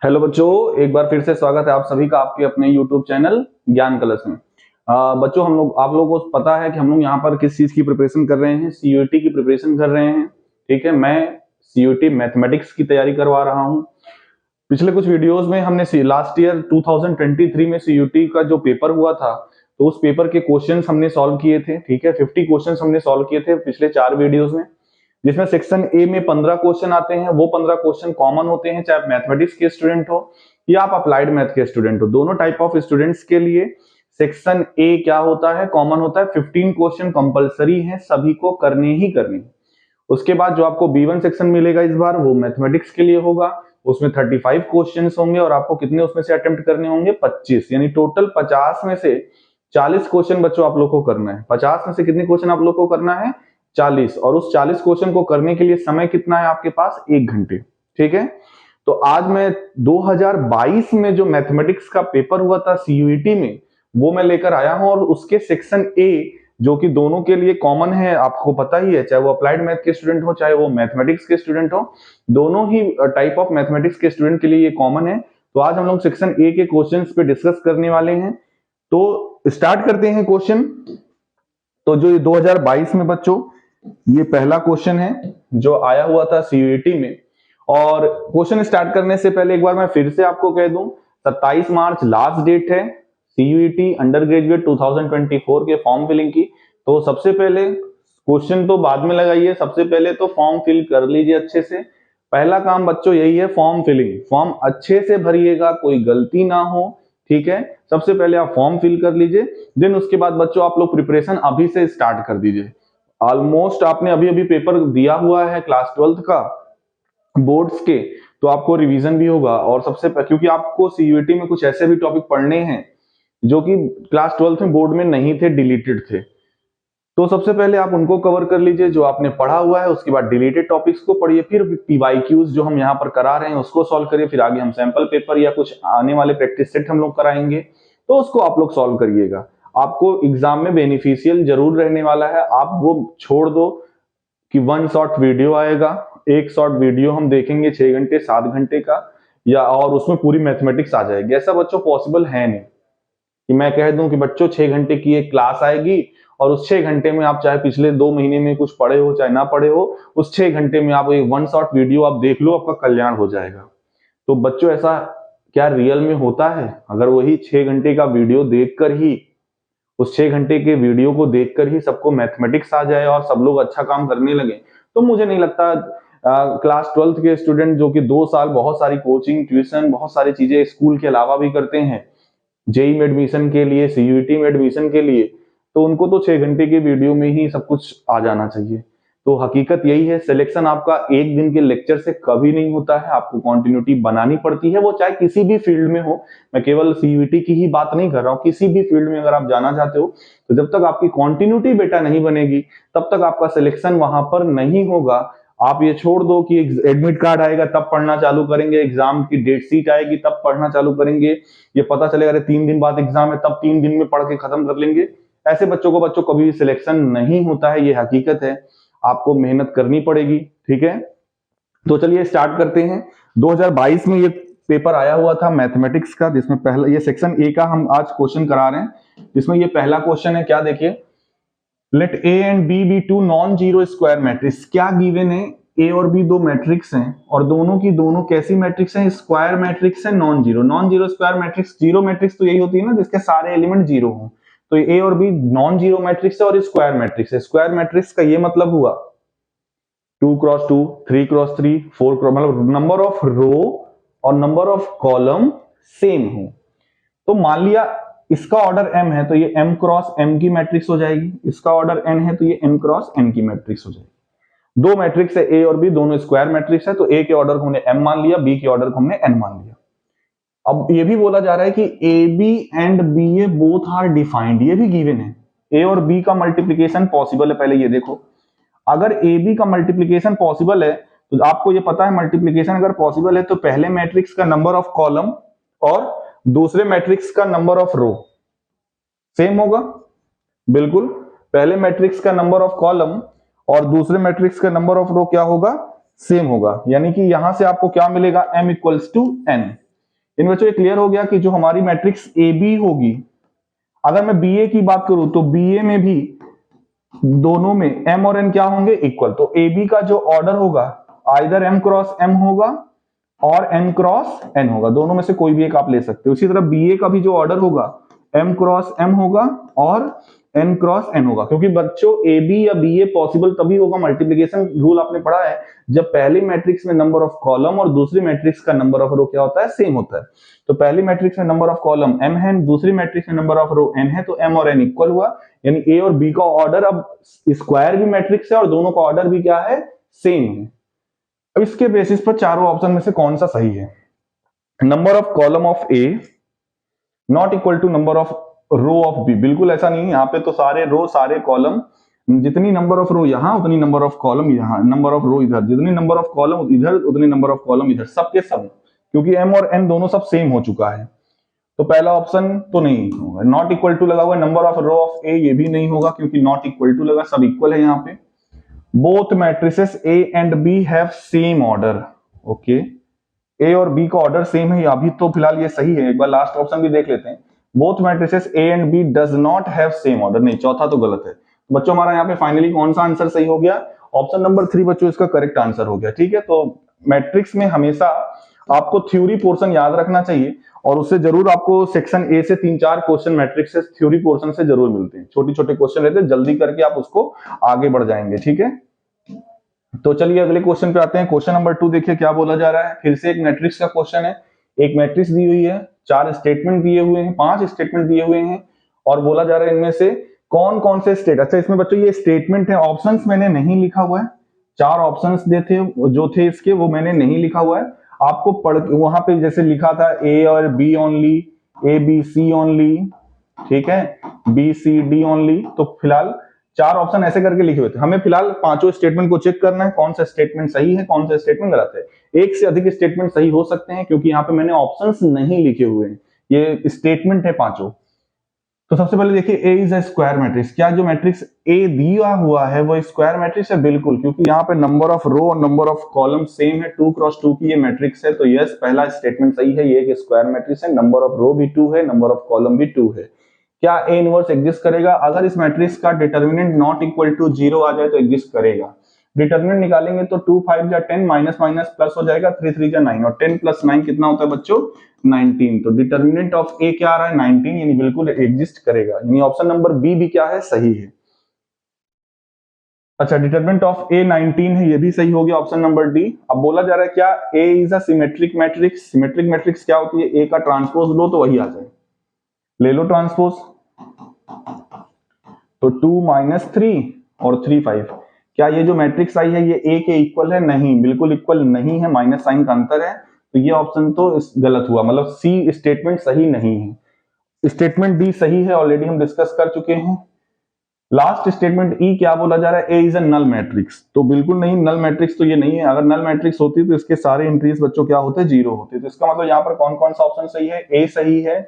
Hello बच्चों, एक बार फिर से स्वागत है आप सभी का आपके अपने YouTube चैनल ज्ञान कलश में। बच्चों, आप लोगों को पता है कि हम लोग यहाँ पर किस चीज की प्रिपरेशन कर रहे हैं। सीयूईटी की प्रिपरेशन कर रहे हैं। ठीक है, मैं सीयूईटी मैथमेटिक्स की तैयारी करवा रहा हूँ। पिछले कुछ वीडियोस में हमने लास्ट ईयर 2023 में सीयूईटी का जो पेपर हुआ था, तो उस पेपर के क्वेश्चंस हमने सॉल्व किए थे। ठीक है, 50 क्वेश्चंस हमने सॉल्व किए थे पिछले 4 वीडियोस में, जिसमें सेक्शन ए में 15 क्वेश्चन आते हैं। वो 15 क्वेश्चन कॉमन होते हैं, चाहे आप मैथमेटिक्स के स्टूडेंट हो या आप अप्लाइड मैथ के स्टूडेंट हो। दोनों टाइप ऑफ स्टूडेंट्स के लिए सेक्शन ए क्या होता है, कॉमन होता है। 15 क्वेश्चन कंपलसरी है, सभी को करने ही करने। उसके बाद जो आपको B1 सेक्शन मिलेगा इस बार, वो मैथमेटिक्स के लिए होगा। उसमें 35 क्वेश्चंस होंगे और आपको कितने उसमें से अटेम्प्ट करने होंगे, 25। यानी टोटल 50 में से 40 क्वेश्चन बच्चों आप लोग को करना है। 50 में से कितने क्वेश्चन आप लोग को करना है, 40। और उस 40 क्वेश्चन को करने के लिए समय कितना है आपके पास, 1 घंटे। ठीक है, तो आज मैं 2022 में जो मैथमेटिक्स का पेपर हुआ था सीयूईटी में, वो मैं लेकर आया हूं। और उसके सेक्शन ए, जो कि दोनों के लिए कॉमन है, आपको पता ही है, चाहे वो अप्लाइड मैथ के स्टूडेंट हो चाहे वो मैथमेटिक्स के स्टूडेंट हो, दोनों ही टाइप ऑफ मैथमेटिक्स के स्टूडेंट के लिए ये कॉमन है। तो आज हम लोग सेक्शन ए के क्वेश्चंस पे डिस्कस करने वाले हैं। तो स्टार्ट करते हैं क्वेश्चन। तो जो ये 2022 में बच्चों, ये पहला क्वेश्चन है जो आया हुआ था सीयूईटी में। और क्वेश्चन स्टार्ट करने से पहले एक बार मैं फिर से आपको कह दूं, 27 मार्च लास्ट डेट है सीयूईटी अंडर ग्रेजुएट 2024 के फॉर्म फिलिंग की। तो सबसे पहले क्वेश्चन तो बाद में लगाइए, सबसे पहले तो फॉर्म फिल कर लीजिए अच्छे से। पहला काम बच्चों यही है, फॉर्म फिलिंग। फॉर्म अच्छे से भरिएगा, कोई गलती ना हो। ठीक है, सबसे पहले आप फॉर्म फिल कर लीजिए, देन उसके बाद बच्चों आप लोग प्रिपरेशन अभी से स्टार्ट कर दीजिए। ऑलमोस्ट आपने अभी अभी पेपर दिया हुआ है क्लास 12th का बोर्ड्स के, तो आपको रिवीजन भी होगा। और सबसे क्योंकि आपको सीयूईटी में कुछ ऐसे भी टॉपिक पढ़ने हैं जो कि क्लास 12th में बोर्ड में नहीं थे, डिलीटेड थे। तो सबसे पहले आप उनको कवर कर लीजिए जो आपने पढ़ा हुआ है। उसके बाद डिलीटेड टॉपिक्स को पढ़िए, फिर पीवाईक्यूज जो हम यहाँ पर करा रहे हैं उसको सॉल्व करिए। फिर आगे हम सैंपल पेपर या कुछ आने वाले प्रैक्टिस सेट हम लोग कराएंगे, तो उसको आप लोग सॉल्व करिएगा। आपको एग्जाम में बेनिफिशियल जरूर रहने वाला है। आप वो छोड़ दो कि 1 शॉर्ट वीडियो आएगा, एक शॉर्ट वीडियो हम देखेंगे 6 घंटे 7 घंटे का, या और उसमें पूरी मैथमेटिक्स आ जाएगी। ऐसा बच्चों पॉसिबल है नहीं कि मैं कह दूं कि बच्चों 6 घंटे की एक क्लास आएगी और उस 6 घंटे में आप चाहे पिछले 2 महीने में कुछ पढ़े हो चाहे ना पढ़े हो, उस 6 घंटे में आप एक 1 शॉर्ट वीडियो आप देख लो, आपका कल्याण हो जाएगा। तो बच्चों ऐसा क्या रियल में होता है? अगर वही 6 घंटे का वीडियो देखकर ही, उस 6 घंटे के वीडियो को देखकर ही सबको मैथमेटिक्स आ जाए और सब लोग अच्छा काम करने लगे, तो मुझे नहीं लगता क्लास 12th के स्टूडेंट जो कि 2 साल बहुत सारी कोचिंग, ट्यूशन, बहुत सारी चीजें स्कूल के अलावा भी करते हैं, जेई में एडमिशन के लिए, सीयूईटी में एडमिशन के लिए, तो उनको तो 6 घंटे के वीडियो में ही सब कुछ आ जाना चाहिए। तो हकीकत यही है, सिलेक्शन आपका एक दिन के लेक्चर से कभी नहीं होता है, आपको कंटिन्यूटी बनानी पड़ती है, वो चाहे किसी भी फील्ड में हो। मैं केवल सीयूईटी की ही बात नहीं कर रहा हूँ, किसी भी फील्ड में अगर आप जाना चाहते हो, तो जब तक आपकी कंटिन्यूटी बेटा नहीं बनेगी तब तक आपका सिलेक्शन वहां पर नहीं होगा। आप ये छोड़ दो कि एडमिट कार्ड आएगा तब पढ़ना चालू करेंगे, एग्जाम की डेट शीट आएगी तब पढ़ना चालू करेंगे, ये पता चलेगा अरे 3 दिन बाद एग्जाम है तब 3 दिन में पढ़ के खत्म कर लेंगे। ऐसे बच्चों कभी भी सिलेक्शन नहीं होता है, ये हकीकत है। आपको मेहनत करनी पड़ेगी। ठीक है, तो चलिए स्टार्ट करते हैं। 2022 में ये पेपर आया हुआ था मैथमेटिक्स का, जिसमें पहला ये सेक्शन ए का हम आज क्वेश्चन करा रहे हैं। जिसमें ये पहला क्वेश्चन है, क्या देखिए, let A and B B to non zero square matrix. क्या गिवन है, ए और बी दो मैट्रिक्स हैं और दोनों की दोनों कैसी मैट्रिक्स हैं, स्क्वायर मैट्रिक्स है, non zero. Non zero square matrix, zero matrix तो यही होती है ना जिसके सारे एलिमेंट जीरो हो। तो ए और बी नॉन जीरो मैट्रिक्स है और स्क्वायर मैट्रिक्स है। स्क्वायर मैट्रिक्स का ये मतलब हुआ 2 क्रॉस 2, 3 क्रॉस 3, 4 क्रॉस, मतलब नंबर ऑफ रो और नंबर ऑफ कॉलम सेम हो। तो मान लिया इसका ऑर्डर m है तो ये m क्रॉस m की मैट्रिक्स हो जाएगी, इसका ऑर्डर n है तो ये n क्रॉस n की मैट्रिक्स हो जाएगी। दो मैट्रिक्स है a और b, दोनों स्क्वायर मैट्रिक्स है, तो a के ऑर्डर को हमने m मान लिया, b के ऑर्डर को हमने n मान लिया। अब ये भी बोला जा रहा है कि a b and b a both are defined, ये भी गिवन है। a और b का मल्टीप्लीकेशन पॉसिबल है। पहले ये देखो, अगर ए बी का मल्टीप्लीकेशन पॉसिबल है तो आपको ये पता है मल्टीप्लीकेशन अगर पॉसिबल है तो पहले मैट्रिक्स का नंबर ऑफ कॉलम और दूसरे मैट्रिक्स का नंबर ऑफ रो सेम होगा। बिल्कुल, पहले मैट्रिक्स का नंबर ऑफ कॉलम और दूसरे मैट्रिक्स का नंबर ऑफ रो क्या होगा, सेम होगा। यानी कि यहां से आपको क्या मिलेगा, m इक्वल्स टू n। इन बच्चों ये क्लियर हो गया कि जो हमारी मैट्रिक्स ए बी होगी, अगर मैं बी ए की बात करूं तो बी ए में भी दोनों में एम और एन क्या होंगे, इक्वल। तो ए बी का जो ऑर्डर होगा आइदर एम क्रॉस एम होगा और एन क्रॉस एन होगा, दोनों में से कोई भी एक आप ले सकते हो। इसी तरह बी ए का भी जो ऑर्डर होगा एम क्रॉस एम होगा और एन क्रॉस एन होगा, क्योंकि बच्चों ए बी या बी ए पॉसिबल तभी होगा, मल्टीप्लिकेशन रूल आपने पढ़ा है, जब पहली मैट्रिक्स में नंबर ऑफ कॉलम और दूसरी मैट्रिक्स का नंबर ऑफ रो क्या होता है, सेम होता है। तो पहली मैट्रिक्स में नंबर ऑफ कॉलम m है, दूसरी मैट्रिक्स में नंबर ऑफ रो n है, तो m और n इक्वल हुआ, यानी a और b का ऑर्डर अब स्क्वायर भी मैट्रिक्स है और दोनों का ऑर्डर भी क्या है, सेम है। अब इसके बेसिस पर चारों ऑप्शन में से कौन सा सही है। Number of column of a not equal to number of row of b, बिल्कुल ऐसा नहीं है, यहाँ पे तो सारे रो सारे कॉलम, जितनी नंबर ऑफ रो यहाँ उतनी नंबर ऑफ कॉलम यहाँ, नंबर ऑफ रो इधर, जितनी नंबर ऑफ कॉलम इधर उतनी नंबर ऑफ कॉलम इधर, सबके सब, क्योंकि m और n दोनों सब सेम हो चुका है। तो पहला ऑप्शन तो नहीं होगा। नॉट इक्वल टू लगा हुआ नंबर ऑफ रो ऑफ ए, ये भी नहीं होगा क्योंकि नॉट इक्वल टू लगा, सब इक्वल है यहाँ पे। Both matrices A and B have same order, okay, A और बी का ऑर्डर सेम है, अभी तो फिलहाल ये सही है। एक बार लास्ट ऑप्शन भी देख लेते हैं। Both matrices A and B does not have same order, नहीं, चौथा तो गलत है। बच्चों हमारा यहाँ पे फाइनली कौन सा आंसर सही हो गया, ऑप्शन नंबर 3 बच्चों इसका करेक्ट आंसर हो गया। ठीक है, तो मैट्रिक्स में हमेशा आपको थ्योरी पोर्शन याद रखना चाहिए और उससे जरूर आपको सेक्शन ए से 3-4 क्वेश्चन मैट्रिक्स से थ्योरी पोर्शन से जरूर मिलते हैं, छोटे छोटे क्वेश्चन रहते हैं, जल्दी करके आप उसको आगे बढ़ जाएंगे। ठीक है, तो चलिए अगले क्वेश्चन पे आते हैं। क्वेश्चन नंबर 2 देखिए क्या बोला जा रहा है, फिर से एक मैट्रिक्स का क्वेश्चन है। एक मैट्रिक्स दी हुई है, 4 स्टेटमेंट दिए हुए हैं, 5 स्टेटमेंट दिए हुए हैं और बोला जा रहा है इनमें से कौन कौन से स्टेट, अच्छा इसमें बच्चों ये स्टेटमेंट है, ऑप्शंस मैंने नहीं लिखा हुआ है, 4 ऑप्शंस देते जो थे इसके वो मैंने नहीं लिखा हुआ है, आपको पढ़ वहां पे जैसे लिखा था ए और B only, A B C only, ठीक है, बी सी डी ओनली, तो फिलहाल 4 ऑप्शन ऐसे करके लिखे हुए थे। हमें फिलहाल पांचों स्टेटमेंट को चेक करना है, कौन सा स्टेटमेंट सही है, कौन सा स्टेटमेंट गलत है। एक से अधिक स्टेटमेंट सही हो सकते हैं क्योंकि यहाँ पे मैंने ऑप्शंस नहीं लिखे हुए हैं, ये स्टेटमेंट है पांचों। तो सबसे पहले देखिए ए इज अ स्क्वायर मैट्रिक्स, क्या जो मैट्रिक्स ए दिया हुआ है वो स्क्वायर मैट्रिक्स है, बिल्कुल, क्योंकि यहाँ पे नंबर ऑफ रो और नंबर ऑफ कॉलम सेम है, 2 क्रॉस 2 की ये मैट्रिक्स है, तो यस पहला स्टेटमेंट सही है, ये एक स्क्वायर मैट्रिक्स है, नंबर ऑफ रो भी 2 है, नंबर ऑफ कॉलम भी 2 है। क्या ए इनवर्स एग्जिस्ट करेगा, अगर इस मैट्रिक्स का डिटर्मिनेंट नॉट इक्वल टू 0 आ जाए तो एग्जिस्ट करेगा। डिटर्मिनेंट निकालेंगे तो 2 5 जा 10, माइनस माइनस प्लस हो जाएगा, 3 3 जा 9 और 10 प्लस 9 कितना होता है बच्चों, 19। तो डिटर्मिनेंट ऑफ ए क्या आ रहा है, 19, यानी बिल्कुल एग्जिस्ट करेगा, यानी ऑप्शन नंबर बी भी क्या है, सही है। अच्छा, डिटर्मिनेंट ऑफ ए 19 है, ये भी सही हो गया, ऑप्शन नंबर डी। अब बोला जा रहा है क्या A is a symmetric matrix, symmetric matrix क्या होती है, ए का ट्रांसपोज लो तो वही आ जाए, ले लो ट्रांसपोज, तो 2 माइनस 3 और 3 5, क्या ये जो मैट्रिक्स आई है ये ए के इक्वल है, नहीं, बिल्कुल इक्वल नहीं है, माइनस साइन का अंतर है, तो ये ऑप्शन तो गलत हुआ, मतलब सी स्टेटमेंट सही नहीं है। स्टेटमेंट डी सही है, ऑलरेडी हम डिस्कस कर चुके हैं। लास्ट स्टेटमेंट ई क्या बोला जा रहा है, ए इज अ नल मैट्रिक्स, तो बिल्कुल नहीं, नल मैट्रिक्स तो ये नहीं है, अगर नल मैट्रिक्स होती तो इसके सारे एंट्रीज बच्चों क्या होते, 0 होते, तो इसका मतलब यहाँ पर कौन कौन सा ऑप्शन सही है, ए सही है,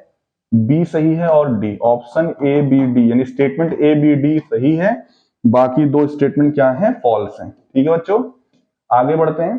बी सही है और D, option A B D, यानी स्टेटमेंट ए बी डी सही है, बाकी 2 स्टेटमेंट क्या है, फॉल्स है। ठीक है बच्चों, आगे बढ़ते हैं।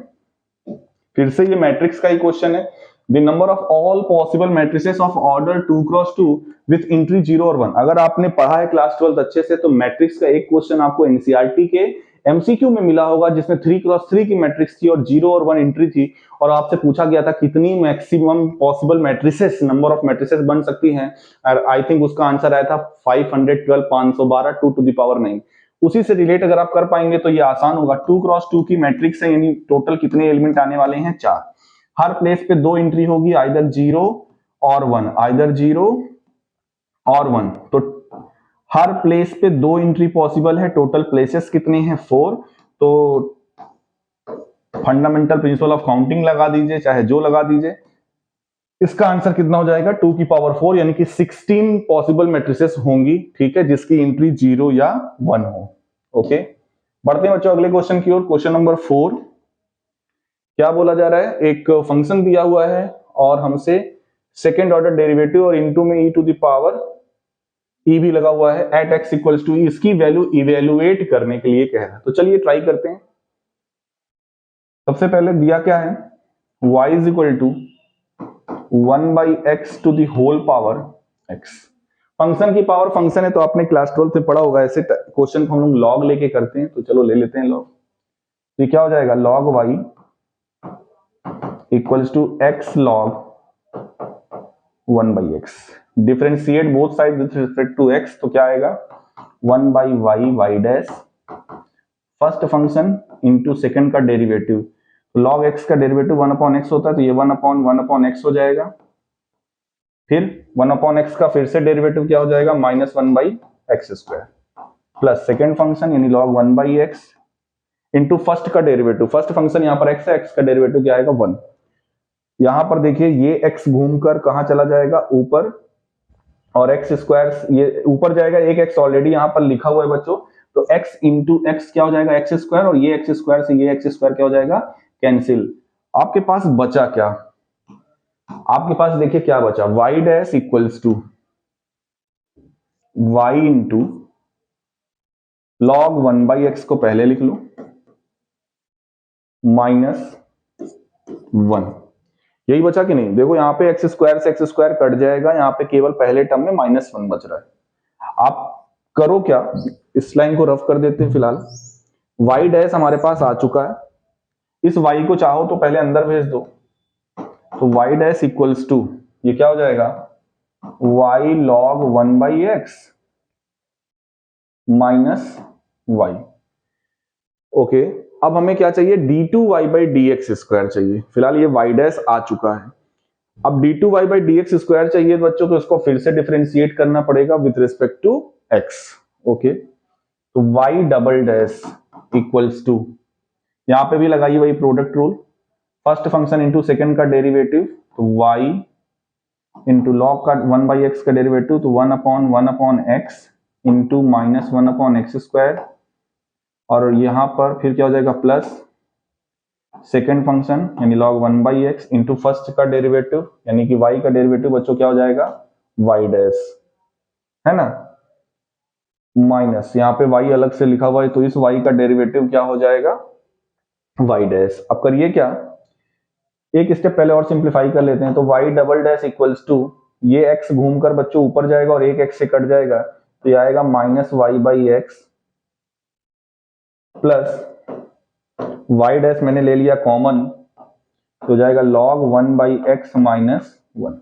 फिर से ये मैट्रिक्स का ही क्वेश्चन है। The number of all possible matrices of order 2 cross 2 with entry 0 और 1। अगर आपने पढ़ा है क्लास 12 अच्छे से तो मैट्रिक्स का एक क्वेश्चन आपको एनसीईआरटी के एमसीक्यू में मिला होगा जिसमें 3 क्रॉस 3 की मैट्रिक्स थी और 0 और 1 एंट्री थी, और आपसे पूछा गया था कितनी maximum possible matrices, number of matrices बन सकती हैं, और आई थिंक उसका आंसर आया था 512, 512, 2 टू द पावर 9। उसी से रिलेट अगर आप कर पाएंगे तो ये आसान होगा। 2 क्रॉस 2 की मैट्रिक्स है, यानी टोटल कितने एलिमेंट आने वाले हैं, 4। हर प्लेस पे 2 एंट्री होगी, आइदर 0 और 1, आइदर 0 और 1, तो हर प्लेस पे 2 एंट्री पॉसिबल है, टोटल प्लेसेस कितने हैं, 4। तो फंडामेंटल प्रिंसिपल ऑफ काउंटिंग लगा दीजिए, चाहे जो लगा दीजिए, इसका आंसर कितना हो जाएगा, 2 की पावर 4, यानी कि 16 पॉसिबल मैट्रिसेस होंगी, ठीक है, जिसकी एंट्री 0 या 1 हो। ओके, बढ़ते हैं बच्चों अगले क्वेश्चन की ओर। क्वेश्चन नंबर 4 क्या बोला जा रहा है, एक फंक्शन दिया हुआ है और हमसे सेकेंड ऑर्डर डेरिवेटिव और इनटू में e to the power e भी लगा हुआ है at x equals to e, इसकी वैल्यू इवेल्युएट करने के लिए कह रहा है। तो चलिए ट्राई करते हैं। सबसे पहले दिया क्या है, y is equal to 1/x to the whole power x। Function की पावर फंक्शन है तो आपने क्लास 12 में पढ़ा होगा, ऐसे क्वेश्चन को हम लोग लॉग लेके करते हैं, तो चलो ले लेते हैं लॉग। तो क्या हो जाएगा log y equals to x log 1/x। Differentiate both side with respect to x, तो क्या आएगा 1/y y dash first function into second का डेरिवेटिव। log x का डेरिवेटिव 1/x होता है, तो ये 1/1/x हो जाएगा। फिर 1/x का फिर से डेरिवेटिव क्या हो जाएगा -1/x² प्लस सेकंड फंक्शन यानी log 1/x इंटू फर्स्ट का डेरिवेटिव। फर्स्ट फंक्शन यहाँ पर x है, x का डेरिवेटिव क्या आएगा 1। यहां पर देखिए ये x घूमकर कहां चला जाएगा ऊपर, और x² ये ऊपर जाएगा, एक x ऑलरेडी यहां पर लिखा हुआ है बच्चों, तो x इंटू एक्स क्या हो जाएगा x², और ये x² से ये x² क्या हो जाएगा कैंसिल। आपके पास बचा क्या, आपके पास देखिए क्या बचा y dash equals to y into log 1/x को पहले लिख लो -1। यही बचा कि नहीं, देखो यहाँ पे x² से x² कट जाएगा, यहाँ पे केवल पहले टर्म में -1 बच रहा है। आप करो क्या, इस लाइन को रफ कर देते हैं फिलहाल। y डैश हमारे पास आ चुका है, इस y को चाहो तो पहले अंदर भेज दो, तो y डैश इक्वल्स टू ये क्या हो जाएगा y log 1/x minus y। Okay, अब हमें क्या चाहिए d2y/dx² चाहिए। फिलहाल ये y डैश आ चुका है, अब d2y/dx² चाहिए बच्चों, तो इसको फिर से डिफरेंशिएट करना पड़ेगा with respect to x। Okay, तो y double dash equals to, यहां पे भी लगाइए वही product rule, first function into second का डेरिवेटिव, तो y इंटू log का 1/x का डेरिवेटिव, तो 1/1/x इंटू -1/x², और यहां पर फिर क्या हो जाएगा प्लस सेकंड फंक्शन यानी log 1/x इंटू फर्स्ट का डेरिवेटिव यानी कि y का डेरिवेटिव बच्चों क्या हो जाएगा y डैश, है ना, माइनस यहाँ पे y अलग से लिखा हुआ है, तो इस y का डेरिवेटिव क्या हो जाएगा y डैश। अब करिए क्या, एक स्टेप पहले और सिंप्लीफाई कर लेते हैं, तो y double dash equals to ये x घूमकर बच्चों ऊपर जाएगा और एक x से कट जाएगा, तो ये आएगा -y/x प्लस y डैश मैंने ले लिया कॉमन, तो जाएगा log 1/x -1।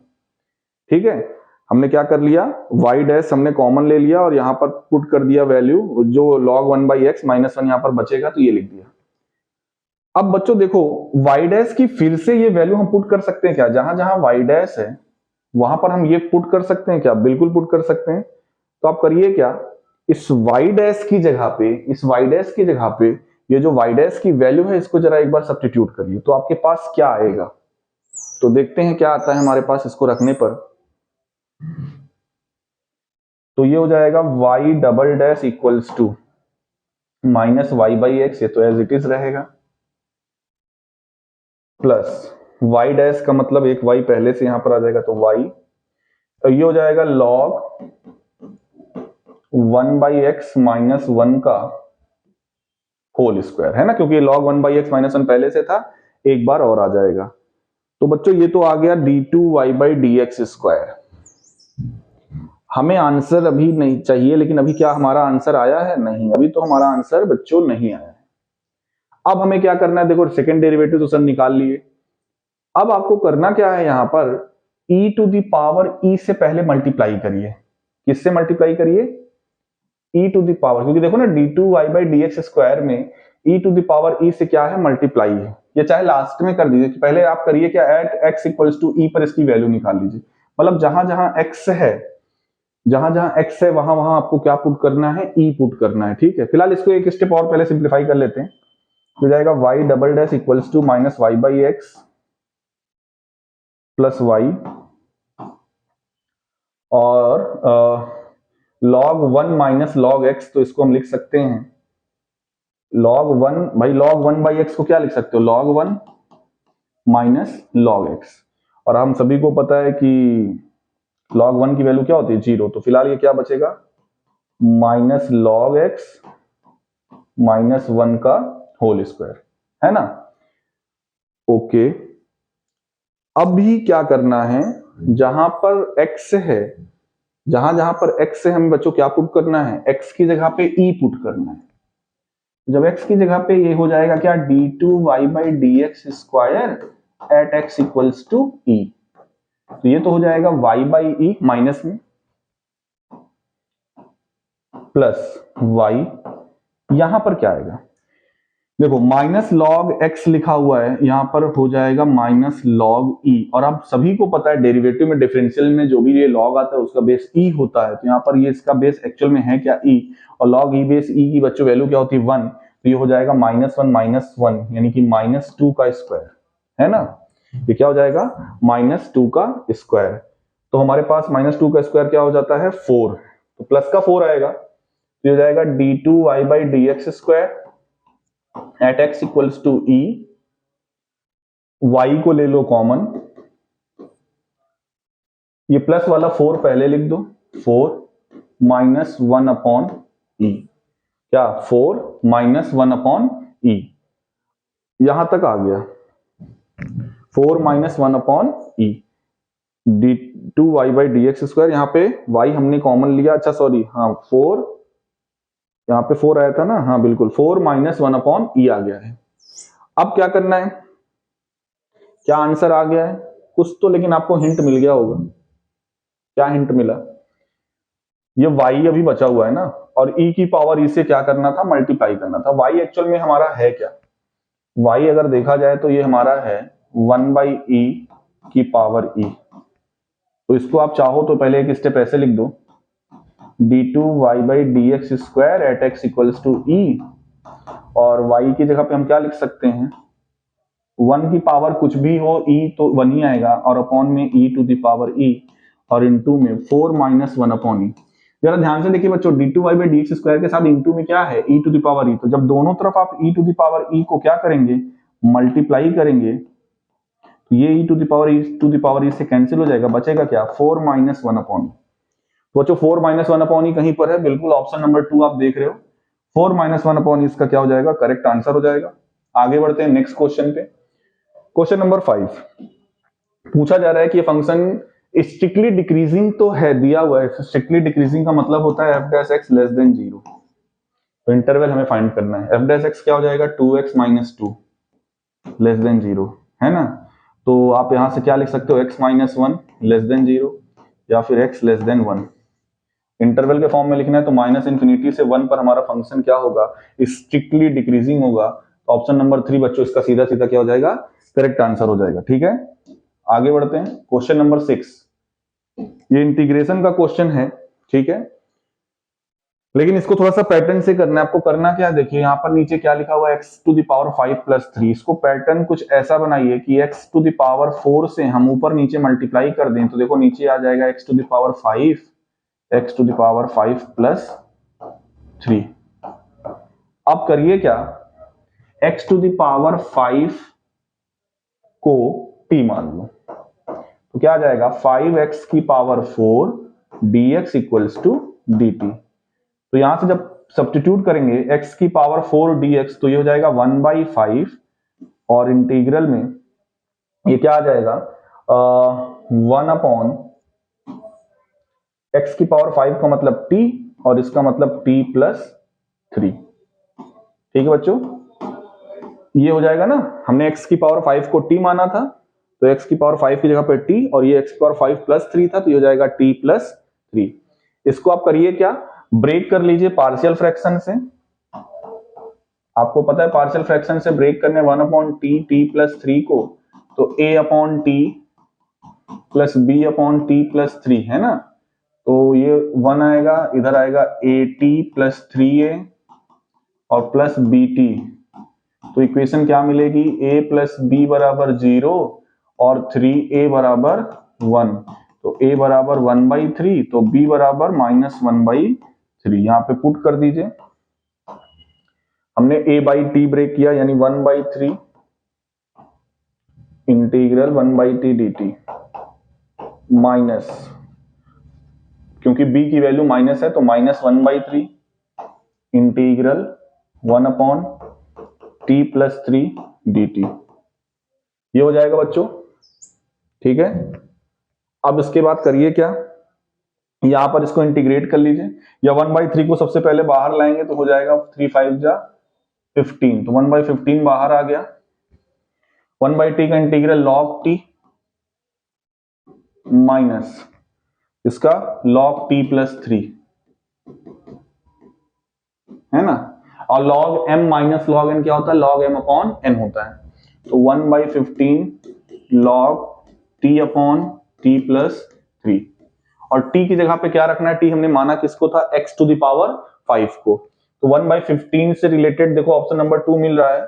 ठीक है, हमने क्या कर लिया y डैश हमने कॉमन ले लिया और यहां पर पुट कर दिया वैल्यू, जो log 1/x -1 यहां पर बचेगा तो ये लिख दिया। अब बच्चों देखो y डैश की फिर से ये वैल्यू हम पुट कर सकते हैं क्या, जहां जहां y डैश है वहां पर हम ये पुट कर सकते हैं क्या, बिल्कुल पुट कर सकते हैं। तो आप करिए क्या, इस y डैश की जगह पे, इस y डैश की जगह पे ये जो y डैश की वैल्यू है इसको जरा एक बार सब्स्टिट्यूट करिए, तो आपके पास क्या आएगा, तो देखते हैं क्या आता है हमारे पास इसको रखने पर। तो ये हो जाएगा y double dash equals to -y/x, ये तो एज इट इज रहेगा, प्लस y डैश का मतलब एक y पहले से यहां पर आ जाएगा, तो y, तो ये हो जाएगा log 1/x -1 का होल स्क्वायर, है ना, क्योंकि log 1/x -1 पहले से था, एक बार और आ जाएगा। तो बच्चों ये तो आ गया d2y/dx²। हमें आंसर अभी नहीं चाहिए, लेकिन अभी क्या हमारा आंसर आया है, नहीं, अभी तो हमारा आंसर बच्चों नहीं आया है। अब हमें क्या करना है, देखो सेकंड डेरिवेटिव तो सर निकाल लिए, अब आपको करना क्या है, यहां पर e to the power e से पहले मल्टीप्लाई करिए। किससे मल्टीप्लाई करिए, e टू द पावर, क्योंकि देखो ना d2y/dx² में e to the power e से क्या है मल्टीप्लाई है, ये चाहे लास्ट में कर दीजिए, पहले आप करिए क्या at x equals to e पर इसकी वैल्यू निकाल लीजिए, मतलब जहां जहां x है, जहां जहां x है वहां वहां आपको क्या पुट करना है, e पुट करना है। ठीक है, फिलहाल इसको एक स्टेप और पहले सिंप्लीफाई कर लेते हैं, तो जाएगा y double dash equals to -y/x plus y और log 1 माइनस log x, तो इसको हम लिख सकते हैं log 1, भाई log 1/x को क्या लिख सकते हो log 1 माइनस log x, और हम सभी को पता है कि log 1 की वैल्यू क्या होती है 0, तो फिलहाल ये क्या बचेगा माइनस log x -1 का होल स्क्वायर, है ना। ओके, अब भी क्या करना है, जहां पर x है, जहां जहां पर x है हमें बच्चों क्या पुट करना है, x की जगह पे e पुट करना है। जब x की जगह पे ये हो जाएगा क्या, d2y/dx² at x equals to e। तो ये तो हो जाएगा y/e माइनस में प्लस y, यहां पर क्या आएगा, देखो माइनस लॉग x लिखा हुआ है, यहां पर हो जाएगा माइनस लॉग e। और आप सभी को पता है डेरिवेटिव में, डिफरेंशियल में जो भी ये लॉग आता है उसका बेस e होता है, तो यहाँ पर ये इसका बेस एक्चुअल में है क्या, e। और लॉग e बेस e की बच्चों वैल्यू क्या होती है, 1। तो ये हो जाएगा -1 यानी कि -2 का स्क्वायर, है ना। ये क्या हो जाएगा, -2 का स्क्वायर। तो हमारे पास -2 का स्क्वायर क्या हो जाता है, 4। तो प्लस का 4 आएगा, तो ये हो जाएगा d2y/dx² at x equals to e। y को ले लो कॉमन, ये प्लस वाला 4 पहले लिख दो, 4 -1/e, क्या 4 -1/e, यहां तक आ गया 4 -1/e d2y/dx²। यहाँ पे y हमने कॉमन लिया, अच्छा सॉरी, हाँ 4, यहाँ पे 4 आया था ना, हाँ बिल्कुल 4 -1/e आ गया है। अब क्या करना है, क्या आंसर आ गया है कुछ तो, लेकिन आपको हिंट मिल गया होगा। क्या हिंट मिला, ये y अभी बचा हुआ है ना, और e की पावर e से क्या करना था, मल्टीप्लाई करना था। y एक्चुअल में हमारा है क्या, y अगर देखा जाए तो ये हमारा है 1/e की पावर e। तो इसको आप चाहो तो पहले एक स्टेप ऐसे लिख दो, d2y/dx² at x equals to e। और y की जगह पे हम क्या लिख सकते हैं, 1 की पावर कुछ भी हो e तो 1 ही आएगा, और अपॉन में e to the power e, और इनटू में 4 -1/e। जरा ध्यान से देखिए बच्चों, d2y/dx² के साथ इनटू में क्या है, e to the power e। तो जब दोनों तरफ आप e to the power e को क्या करेंगे, मल्टीप्लाई करेंगे, तो ये e to the power e से कैंसिल हो जाएगा, बचेगा क्या, 4 -1/e। तो बच्चों 4 -1/e कहीं पर है, बिल्कुल ऑप्शन नंबर 2 आप देख रहे हो, 4 -1/e इसका क्या हो जाएगा, करेक्ट आंसर हो जाएगा। आगे बढ़ते हैं नेक्स्ट क्वेश्चन पे। क्वेश्चन नंबर 5 पूछा जा रहा है कि ये फंक्शन स्ट्रिक्टली डिक्रीजिंग तो है, दिया हुआ है। स्ट्रिक्टली डिक्रीजिंग का मतलब होता है f' लेस देन 0। तो इंटरवल हमें फाइंड करना है, f' क्या हो जाएगा, 2x - 2 लेस देन 0, है ना। तो आप यहां से क्या लिख सकते हो, x - 1 लेस देन 0, या फिर x लेस देन 1। इंटरवल के फॉर्म में लिखना है तो -∞ से 1 पर हमारा फंक्शन क्या होगा, स्ट्रिक्टली डिक्रीजिंग होगा। तो ऑप्शन नंबर 3 बच्चों इसका सीधा सीधा क्या हो जाएगा, करेक्ट आंसर हो जाएगा। ठीक है, आगे बढ़ते हैं। क्वेश्चन नंबर 6, ये इंटीग्रेशन का क्वेश्चन है, ठीक है, लेकिन इसको थोड़ा सा पैटर्न से करना है। आपको करना क्या है, देखिए यहाँ पर नीचे क्या लिखा हुआ है, x टू द पावर 5 + 3। इसको पैटर्न कुछ ऐसा बनाइए कि x टू द पावर 4 से हम ऊपर नीचे मल्टीप्लाई कर दें, तो देखो नीचे आ जाएगा x to the power 5, x to the power 5 + 3। अब करिए क्या, x टू द पावर 5 को t मान लो, तो क्या आ जाएगा, 5x की power 4 dx equals to dt। तो यहां से जब सब्स्टिट्यूट करेंगे x की पावर 4 dx, तो ये हो जाएगा 1/5, और इंटीग्रल में ये क्या आ जाएगा, 1 x की पावर 5 का मतलब t, और इसका मतलब t + 3। ठीक है बच्चों, ये हो जाएगा ना, हमने x की पावर 5 को t माना था, तो x की पावर 5 की जगह पे t, और ये x की पावर 5 + 3 था, तो ये हो जाएगा t + 3। इसको आप करिए क्या, ब्रेक कर लीजिए पार्शियल फ्रैक्शन से। आपको पता है पार्शियल फ्रैक्शन से ब्रेक करने 1/t t + 3 को, तो a/t + b/t + 3, है ना। तो ये 1 आएगा, इधर आएगा at + 3a और प्लस bt। तो इक्वेशन क्या मिलेगी, a + b = 0 और 3a = 1। तो a = 1/3, तो b = -1/3। यहाँ पे पुट कर दीजिए, हमने a/t ब्रेक किया, यानी 1/3 इंटीग्रल 1/t dt माइनस, क्योंकि b की वैल्यू माइनस है तो -1/3 इंटीग्रल 1/t + 3 dt। ये हो जाएगा बच्चों ठीक है। अब इसके बाद करिए क्या, यहां पर इसको इंटीग्रेट कर लीजिए, या 1/3 को सबसे पहले बाहर लाएंगे तो हो जाएगा 3 5 जा 15, तो 1/15 बाहर आ गया। 1/t का इंटीग्रल log t माइनस इसका log t प्लस 3, है ना। और log m minus log n क्या होता है, log m अपॉन n होता है। तो 1/15 log t upon t plus 3, और t की जगह पे क्या रखना है, t हमने माना किसको था, x टू द पावर 5 को। तो 1/15 से रिलेटेड देखो ऑप्शन नंबर 2 मिल रहा है।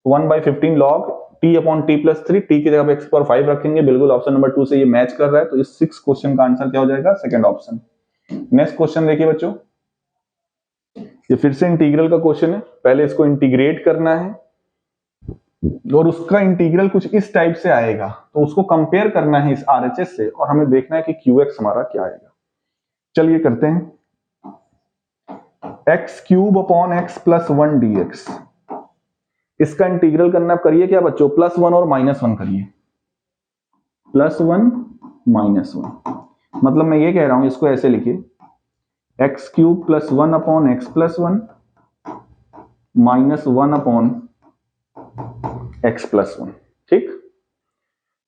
1/15 log t upon t plus 3, t की जगह पे x पावर 5 रखेंगे, बिल्कुल ऑप्शन नंबर 2 से ये मैच कर रहा है। तो इस 6 क्वेश्चन का आंसर क्या हो जाएगा, सेकंड ऑप्शन। नेक्स्ट क्वेश्चन देखिए बच्चों, ये फिर से इंटीग्रल का क्वेश्चन है। पहले इसको इंटीग्रेट करना है और उसका इंटीग्रल कुछ इस टाइप से आएगा, तो उसको कंपेयर करना है इस आरएचएस से, और हमें देखना है कि क्यूएक्स हमारा क्या आएगा। चलिए करते हैं। X cube upon x plus 1 dx, इसका इंटीग्रल करना, करिए क्या बच्चों, +1 और -1 करिए। +1 -1 मतलब मैं ये कह रहा हूं, इसको ऐसे लिखिए, x cube plus 1 upon x plus 1 -1 upon x plus 1। ठीक,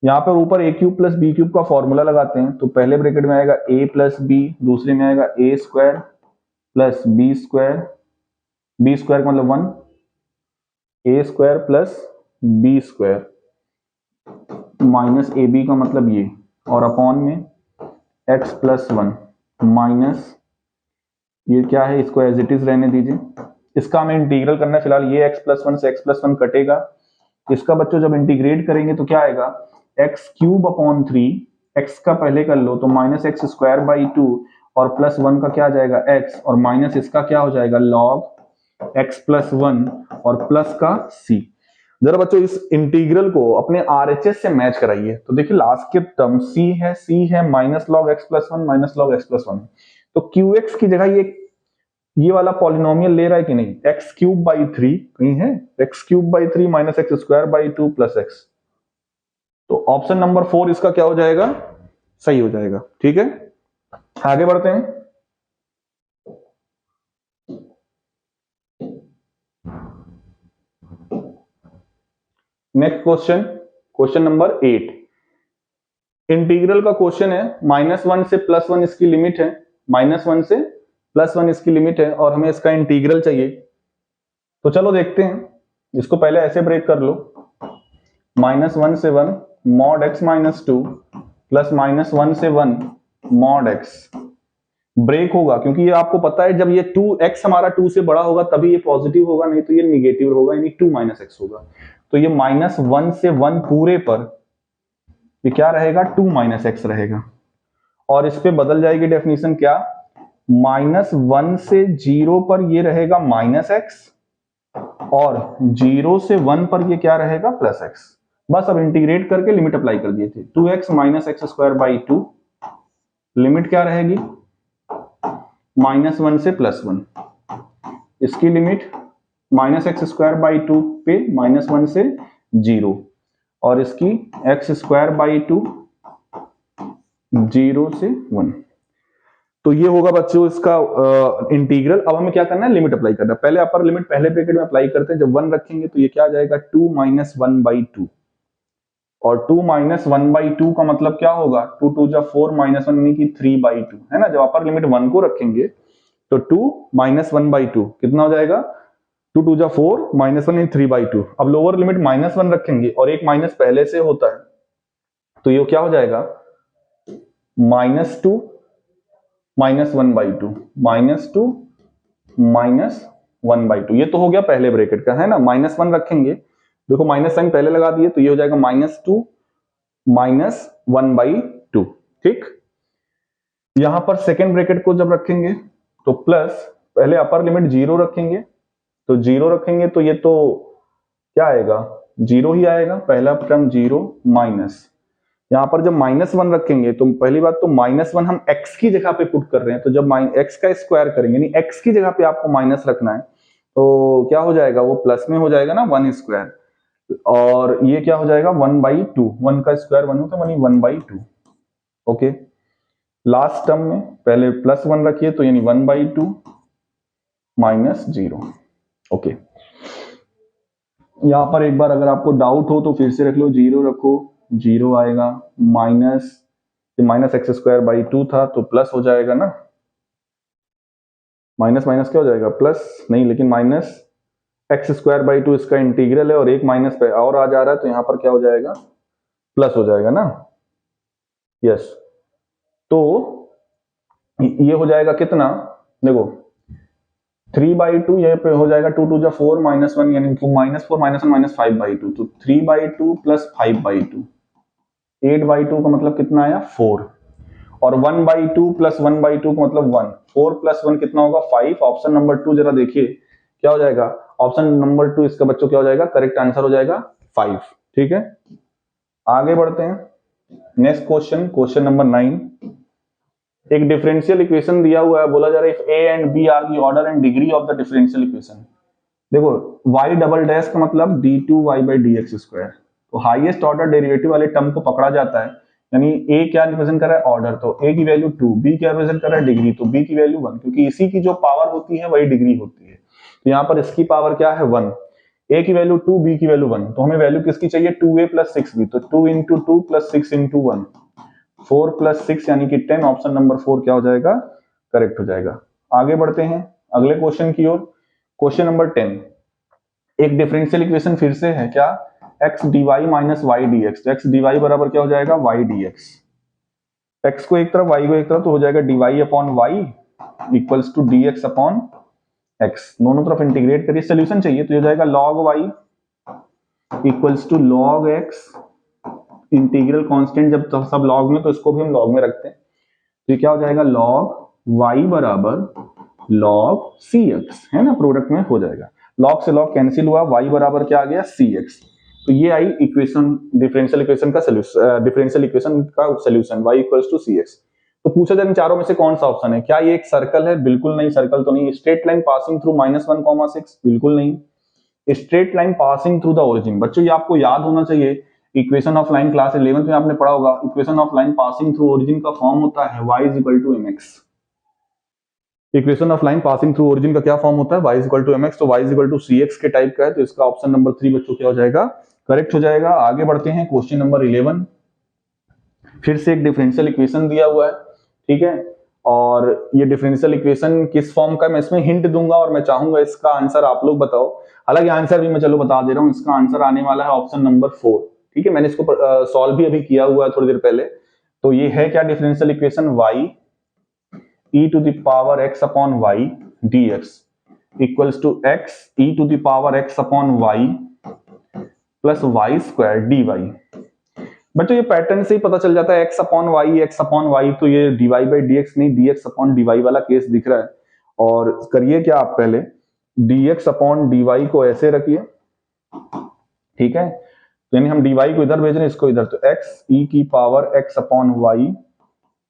यहां पर ऊपर ए क्यूब प्लस बी क्यूब का फॉर्मूला लगाते हैं। तो पहले ब्रैकेट में आएगा a प्लस बी, दूसरे में आएगा a square plus B square, B square का मतलब 1, a square plus B square minus A B का मतलब ये, और अपॉन में x प्लस 1 माइनस ये क्या है, इसको एज इट इज रहने दीजिए। इसका हमें इंटीग्रल करना है फिलहाल। ये x प्लस 1 से x प्लस 1 कटेगा, इसका बच्चों जब इंटीग्रेट करेंगे तो क्या आएगा, एक्स क्यूब अपॉन 3, एक्स का पहले कर लो तो माइनस एक्स स्क्वायर बाई 2, और प्लस 1 का क्या आ जाएगा x, और माइनस इसका क्या हो जाएगा log x प्लस 1 और प्लस का c। जरा बच्चों इस इंटीग्रल को अपने आरएचएस से मैच कराइए। तो देखिए लास्ट के टर्म c है minus log x plus 1 minus log x plus 1, तो क्यूएक्स की जगह ये वाला पॉलिनोमियल ले रहा है कि नहीं, एक्स क्यूब बाई 3 कहीं है, x cube by 3 minus x square by 2 plus x. तो ऑप्शन नंबर 4 इसका क्या हो जाएगा, सही हो जाएगा। ठीक है, आगे बढ़ते हैं। Next question, question number 8, integral का क्वेश्चन है। -1 से +1 इसकी लिमिट है, -1 से +1 इसकी लिमिट है, और हमें इसका इंटीग्रल चाहिए। तो चलो देखते हैं, इसको पहले ऐसे ब्रेक कर लो, -1 से 1 मॉड x माइनस 2 प्लस -1 से 1 मॉड x। ब्रेक होगा क्योंकि ये आपको पता है जब ये 2x हमारा 2 से बड़ा होगा तभी ये पॉजिटिव होगा, नहीं तो ये निगेटिव होगा, यानी 2 - x होगा। तो ये -1 से 1 पूरे पर ये क्या रहेगा, 2 - x रहेगा, और इस पे बदल जाएगी डेफिनेशन क्या, -1 से 0 पर ये रहेगा -x, और 0 से 1 पर ये क्या रहेगा, +x। बस अब इंटीग्रेट करके लिमिट अप्लाई कर दिए थे, 2x - x square by 2, limit क्या रहेगी, -1 से +1, इसकी लिमिट -x स्क्वायर बाई 2 पे -1 से 0, और इसकी x स्क्वायर बाई 2 0 से 1। तो ये होगा बच्चों इसका इंटीग्रल। अब हमें क्या करना है, लिमिट अप्लाई करना है। पहले अपर लिमिट पहले ब्रैकेट में अप्लाई करते हैं, जब 1 रखेंगे तो ये क्या आ जाएगा, 2 - 1/2, और 2 - 1/2 का मतलब क्या होगा, 2 2 जा 4 -1 यानी कि 3/2, है ना। जब अपर लिमिट 1 को रखेंगे तो 2 - 1/2 कितना हो जाएगा, 2 2 जा 4 -1 यानी 3/2। अब लोअर लिमिट -1 रखेंगे और एक माइनस पहले से होता है, तो ये क्या हो जाएगा, -2 - 1/2 -2 - 1/2। ये तो हो गया पहले ब्रैकेट का, है ना। -1 रखेंगे, देखो माइनस साइन पहले लगा दिए, तो ये हो जाएगा -2 - 1/2। ठीक, यहां पर सेकेंड ब्रैकेट को जब रखेंगे तो प्लस, पहले अपर लिमिट 0 रखेंगे, तो 0 रखेंगे तो ये तो क्या आएगा, 0 ही आएगा, पहला टर्म 0 माइनस, यहां पर जब -1 रखेंगे तो पहली बात तो -1 हम x की जगह पे पुट कर रहे हैं, तो जब x का स्क्वायर करेंगे, यानी x की जगह पे आपको माइनस रखना है, तो क्या हो जाएगा, वो प्लस में हो जाएगा ना, 1 स्क्वायर। और ये क्या हो जाएगा 1/2, 1 का स्क्वायर 1 होता है, यानी 1/2। ओके, लास्ट टर्म में पहले +1 रखिए तो यानी 1/2 -0। ओके, यहां पर एक बार अगर आपको डाउट हो तो फिर से रख लो, 0 रखो, 0 आएगा, -(x²/2) था तो प्लस हो जाएगा ना, माइनस माइनस क्या हो जाएगा, प्लस नहीं, लेकिन (x²/2) इसका इंटीग्रल है और एक माइनस पे और आ जा रहा है तो यहां पर क्या हो जाएगा, प्लस हो जाएगा ना। यस, तो ये हो जाएगा कितना, देखो 3/2, ये पे हो जाएगा 2 2 4 -1 यानी -4 -1 -5/2, तो 3/2 + 5/2, 8/2 का मतलब कितना आया 4, और 1/2 + 1/2 का मतलब 1, 4 + 1 कितना होगा 5। ऑप्शन नंबर 2 जरा देखिए क्या हो जाएगा, ऑप्शन नंबर 2 इसका बच्चों क्या हो जाएगा, करेक्ट आंसर हो जाएगा 5। ठीक है, आगे बढ़ते हैं। Next question, question number 9। एक डिफरेंशियल इक्वेशन दिया हुआ है, बोला जा रहा है if a and b are the order and degree of the differential equation. देखो y डबल डैश का मतलब d2y/dx², तो हाईएस्ट ऑर्डर डेरिवेटिव वाले टर्म को पकड़ा जाता है, यानी a क्या रिप्रेजेंट कर रहा है, ऑर्डर, तो a की वैल्यू 2, b क्या रिप्रेजेंट कर रहा है, डिग्री, तो b की वैल्यू 1, क्योंकि इसी की जो पावर होती है वही डिग्री होती है, तो यहाँ पर इसकी पावर क्या है 1, a की वैल्यू 2, b की वैल्यू 1, तो हमें वैल्यू किसकी चाहिए 2a + 6b, तो 2 × 2 + 6 × 1, 4 + 6 यानी कि 10, ऑप्शन नंबर 4 क्या हो जाएगा, करेक्ट हो जाएगा। आगे बढ़ते हैं अगले क्वेश्चन की ओर, क्वेश्चन नंबर 10। एक डिफरेंशियल इक्वेशन फिर से है क्या, x dy - y dx, तो x dy बराबर क्या हो जाएगा y dx, x को एक तरफ y को एक तरफ, तो हो जाएगा dy/y इक्वल्स टू dx/x, दोनों तरफ इंटीग्रेट करिए, सोल्यूशन चाहिए तो हो जाएगा log y equals to log x, integral constant जब तो सब लॉग में तो इसको भी हम लॉग में रखते हैं, तो ये क्या हो जाएगा log y बराबर log cx, है ना, प्रोडक्ट में हो जाएगा, लॉग से लॉग कैंसिल हुआ, y बराबर क्या आ गया cx, तो ये आई इक्वेशन, डिफरेंशियल इक्वेशन का सोल्यूशन, डिफरेंशियल इक्वेशन का solution y equals to cx। तो पूछा जाए इन चारों में से कौन सा ऑप्शन है, क्या ये एक सर्कल है, बिल्कुल नहीं, सर्कल तो नहीं, स्ट्रेट लाइन पासिंग थ्रू -1, 6, बिल्कुल नहीं, straight line passing through the origin, बच्चों ये आपको याद होना चाहिए, equation of line class 11th में आपने पढ़ा होगा, equation of line passing through origin का फॉर्म होता है y = mx, equation of line passing through origin का क्या फॉर्म होता है, y = mx, तो y = cx के टाइप का है, तो इसका ऑप्शन नंबर 3 बच्चों क्या हो जाएगा, करेक्ट हो जाएगा। आगे बढ़ते हैं क्वेश्चन नंबर 11। फिर से एक डिफरेंशियल इक्वेशन दिया हुआ है, ठीक है, और ये डिफरेंशियल इक्वेशन किस फॉर्म का, मैं इसमें हिंट दूंगा और मैं चाहूंगा इसका आंसर आप लोग बताओ, हालांकि आंसर भी मैं चलो बता दे रहा हूं, इसका आंसर आने वाला है ऑप्शन नंबर 4, ठीक है, मैंने इसको सॉल्व भी अभी किया हुआ है थोड़ी देर पहले। तो ये है क्या, differential equation y e⁻x/y dx equals to x e⁻x/y plus y² dy। बच्चों ये पैटर्न से ही पता चल जाता है, x/y, तो ये dy/dx नहीं, dx/dy वाला केस दिख रहा है, और करिए क्या, आप पहले dx/dy को ऐसे रखिए, ठीक है, तो यानी हम dy को इधर भेज रहे हैं, इसको इधर, तो x e⁻x/y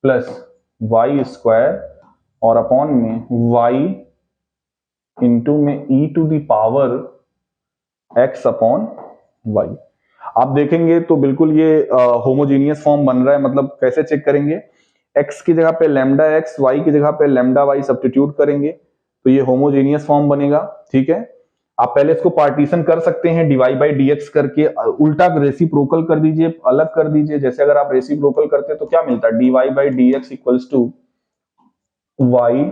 प्लस y² और अपॉन में y इंटू में e⁻x/y। आप देखेंगे तो बिल्कुल ये होमोजीनियस फॉर्म बन रहा है, मतलब कैसे चेक करेंगे, x की जगह पे λx, y की जगह पे λy सब्स्टिट्यूट करेंगे तो ये होमोजीनियस फॉर्म बनेगा, ठीक है। आप पहले इसको पार्टीशन कर सकते हैं dy/dx करके, उल्टा रेसिप्रोकल कर दीजिए, अलग कर दीजिए, जैसे अगर आप रेसिप्रोकल करते हैं तो क्या मिलता है, dy/dx इक्वल्स टू y,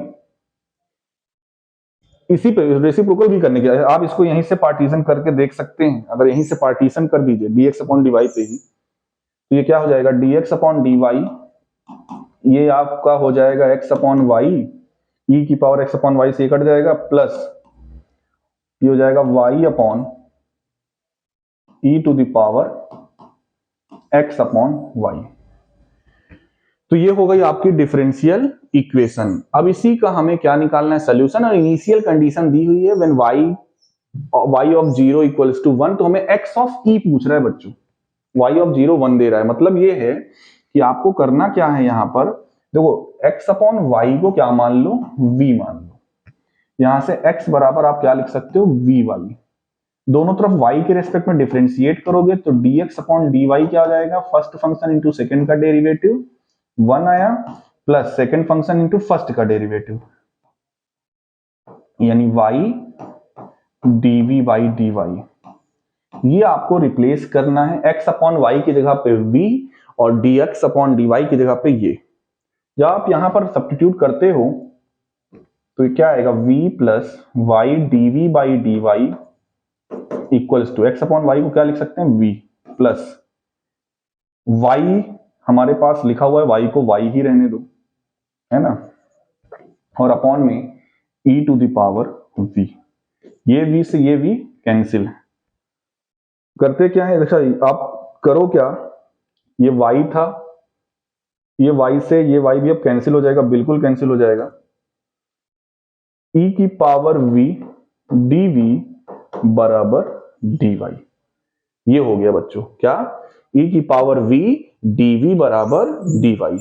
इसी पे रेसिप्रोकल भी करने के, आप इसको यहीं से पार्टीशन करके देख सकते हैं, अगर यहीं से पार्टीशन कर दीजिए dx/dy पे ही, तो ये क्या हो जाएगा dx/dy, ये आपका हो जाएगा x/y, e⁻x/y से कट जाएगा, प्लस ये हो जाएगा y/e⁻x/y। तो ये हो गई आपकी डिफरेंशियल इक्वेशन। अब इसी का हमें क्या निकालना है, सोल्यूशन, और इनिशियल कंडीशन दी हुई है when y of 0 equals to 1, तो हमें x ऑफ e पूछ रहा है बच्चों, y ऑफ 0 1 दे रहा है, मतलब ये है कि आपको करना क्या है, यहां पर देखो x/y को क्या मान लो, v मान लो, यहां से x बराबर आप क्या लिख सकते हो, vy, दोनों तरफ y के रेस्पेक्ट में डिफरेंशिएट करोगे तो dx अपॉन dy क्या हो जाएगा, फर्स्ट फंक्शन इंटू सेकंड का डेरिवेटिव 1 आया, plus second function into first का डेरिवेटिव, यानी y dv बाई dy। ये आपको रिप्लेस करना है, x अपॉन वाई की जगह पे v और dx अपॉन dy की जगह पे ये। जब आप यहां पर सब्स्टिट्यूट करते हो तो क्या आएगा, v plus y dv by dy equals to x upon y को क्या लिख सकते हैं, v प्लस y हमारे पास लिखा हुआ है, y को y ही रहने दो, है ना, और अपॉन में e to the power v। ये v से ये v कैंसिल। करते क्या है, अच्छा आप करो क्या, ये y था, ये y से ये y भी अब कैंसिल हो जाएगा, बिल्कुल कैंसिल हो जाएगा। e की पावर v dv बराबर dy, ये हो गया बच्चों क्या, e की पावर v dv बराबर dy।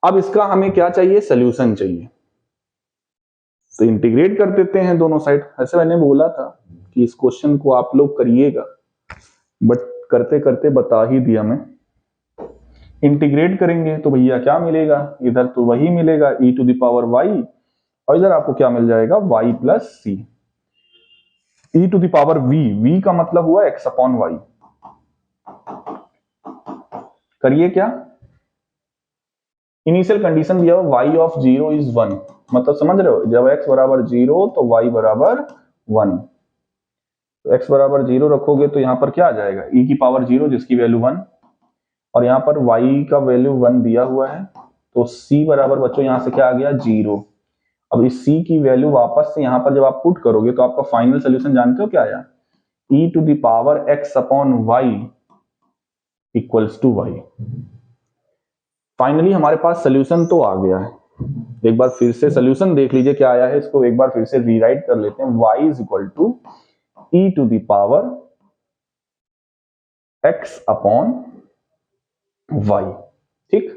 अब इसका हमें क्या चाहिए, सोल्यूशन चाहिए, तो इंटीग्रेट कर देते हैं दोनों साइड। ऐसे मैंने बोला था कि इस क्वेश्चन को आप लोग करिएगा, बट करते करते बता ही दिया मैं। इंटीग्रेट करेंगे तो भैया क्या मिलेगा, इधर तो वही मिलेगा e to the power y, और इधर आपको क्या मिल जाएगा, y plus C. e to the power v का मतलब हुआ x अपॉन वाई। करिए क्या, इनिशियल कंडीशन दिया हुआ y ऑफ 0 इज 1, मतलब समझ रहे हो, जब x बराबर 0 तो y बराबर 1। तो x बराबर 0 रखोगे तो यहां पर क्या आ जाएगा, e की पावर 0 जिसकी वैल्यू 1, और यहाँ पर y का वैल्यू 1 दिया हुआ है, तो c बराबर बच्चों यहां से क्या आ गया, 0। अब इस c की वैल्यू वापस से यहां पर जब आप पुट करोगे तो आपका फाइनल सोल्यूशन जानते हो क्या आया, e to the power x upon y equals to y। Finally हमारे पास सोल्यूशन तो आ गया है। एक बार फिर से सोल्यूशन देख लीजिए क्या आया है, इसको एक बार फिर से रीराइट कर लेते हैं, y is equal to e to the power x upon y। ठीक,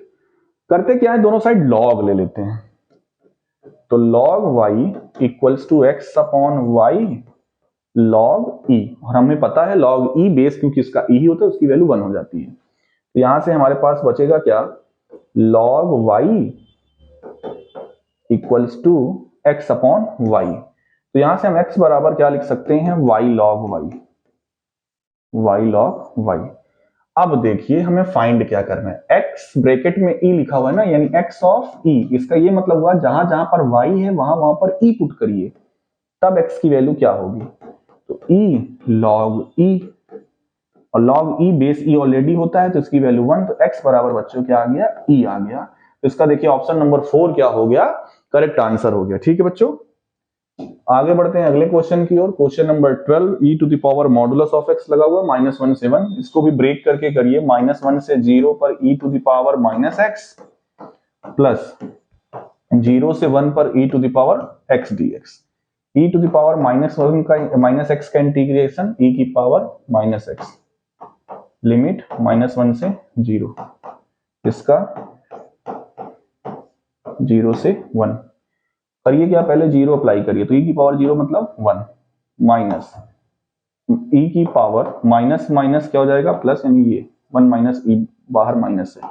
करते क्या है, दोनों साइड log ले लेते हैं, तो log y equals to x upon y log e, और हमें पता है log e बेस क्योंकि इसका e ही होता है उसकी वैल्यू 1 हो जाती है। तो यहां से हमारे पास बचेगा क्या, log y equals to x upon y। तो यहां से हम x बराबर क्या लिख सकते हैं, y log y, y log y। अब देखिए हमें फाइंड क्या करना है, x ब्रैकेट में e लिखा हुआ है ना, यानी x ऑफ e, इसका ये मतलब हुआ जहां जहां पर y है वहां वहां पर e पुट करिए, तब x की वैल्यू क्या होगी, तो e log e, और log e base e already होता है तो इसकी वैल्यू 1, तो x बराबर बच्चों क्या आ गया, e आ गया। तो इसका देखिए ऑप्शन नंबर 4 क्या हो गया, करेक्ट आंसर हो गया। ठीक है बच्चों, आगे बढ़ते हैं अगले क्वेश्चन की ओर। Question number 12, e to the power modulus of x लगा हुआ -1 से 1, इसको भी ब्रेक करके करिए, -1 से 0 पर e to the power -x plus 0 से 1 पर e to the power x dx। e to the power -1 का -x का इंटीग्रेशन e की पावर -x, लिमिट -1 से 0, इसका 0 से 1 करिए क्या, पहले 0 अप्लाई करिए, तो e की पावर 0 मतलब 1 माइनस e की पावर माइनस माइनस क्या हो जाएगा, प्लस, यानी ये 1 माइनस e बाहर माइनस है,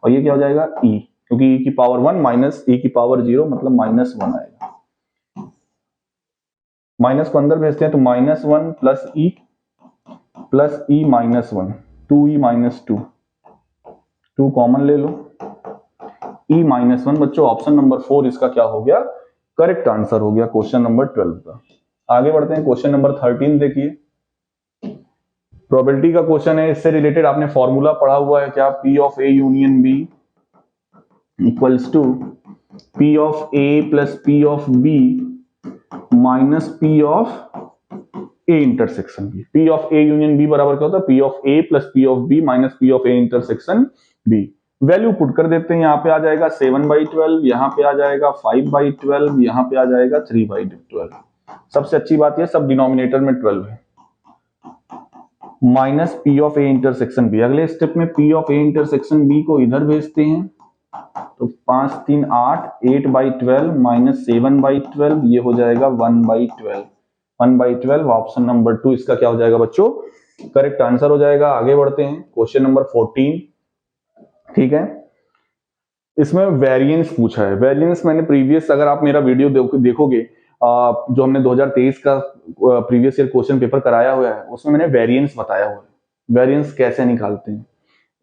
और ये क्या हो जाएगा e, क्योंकि e की पावर 1 माइनस e की पावर 0 मतलब -1 आएगा। माइनस को अंदर भेजते हैं तो -1 प्लस e -1, 2e -2, 2 कॉमन ले लो, e -1 बच्चों ऑप्शन नंबर 4 इसका क्या हो गया, करेक्ट आंसर हो गया क्वेश्चन नंबर 12 का। आगे बढ़ते हैं, क्वेश्चन नंबर 13 देखिए, प्रोबेबिलिटी का क्वेश्चन है, इससे रिलेटेड आपने फॉर्मूला पढ़ा हुआ है क्या, P of A union B equals to P of A plus P of B minus P of A intersection B। P of A union B बराबर क्या होता है, P of A plus P of B minus P of A intersection B। Value put कर देते हैं, यहाँ पे आ जाएगा 7/12, यहाँ पे आ जाएगा 5/12, यहाँ पे आ जाएगा 3/12। सबसे अच्छी बात यह सब डिनोमिनेटर में 12 है, minus P of A intersection B। अगले स्टेप में P of A intersection B को इधर भेजते हैं, तो 5 3 8, 8/12 माइनस 7/12, ये हो जाएगा 1/12। 1/12 ऑप्शन नंबर 2 इसका क्या हो जाएगा बच्चों, करेक्ट आंसर हो जाएगा। आगे बढ़ते हैं क्वेश्चन नंबर 14। ठीक है, इसमें वेरिएंस पूछा है। वेरिएंस मैंने प्रीवियस, अगर आप मेरा वीडियो देखोगे जो हमने 2023 का प्रीवियस ईयर क्वेश्चन पेपर कराया हुआ है, उसमें मैंने वेरिएंस बताया हुआ है। वेरिएंस कैसे निकालते हैं,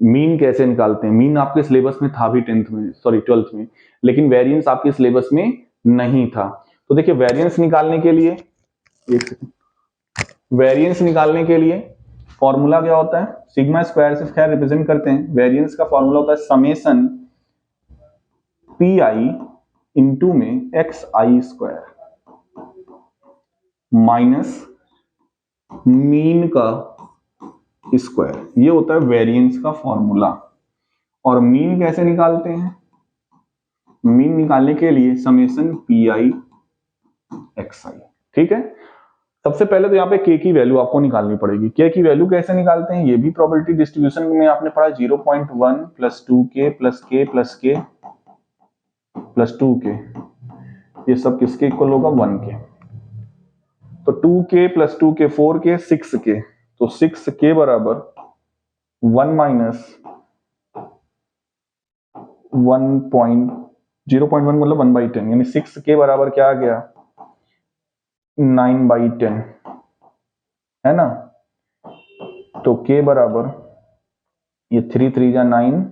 मीन कैसे निकालते हैं। मीन आपके सिलेबस में था भी 12th में, लेकिन वेरिएंस आपके सिलेबस में नहीं था। तो देखिए वेरिएंस निकालने के लिए, एक सेकंड, वेरिएंस निकालने के लिए फॉर्मूला क्या होता है, सिग्मा स्क्वायर से खैर रिप्रेजेंट करते हैं। वेरिएंस का फॉर्मूला होता है समेशन पी आई इंटू में x i square minus mean का स्क्वायर, ये होता है वेरिएंस का फॉर्मूला। और मीन कैसे निकालते हैं, मीन निकालने के लिए समेशन पी आई एक्स आई। ठीक है, सबसे पहले तो यहाँ पे के की वैल्यू आपको निकालनी पड़ेगी। के की वैल्यू कैसे निकालते हैं, ये भी प्रोबेबिलिटी डिस्ट्रीब्यूशन में आपने पढ़ा 0.1 plus 2k plus k plus k plus 2k, ये सब किसके इक्वल होगा, 1 के। तो 2k plus 2k 4k 6k, तो 6k बराबर 1 माइनस 0.1 मतलब 1/10, यानी 6k बराबर क्या आ गया, 9/10 है ना। तो k बराबर ये 3 3 जा 9,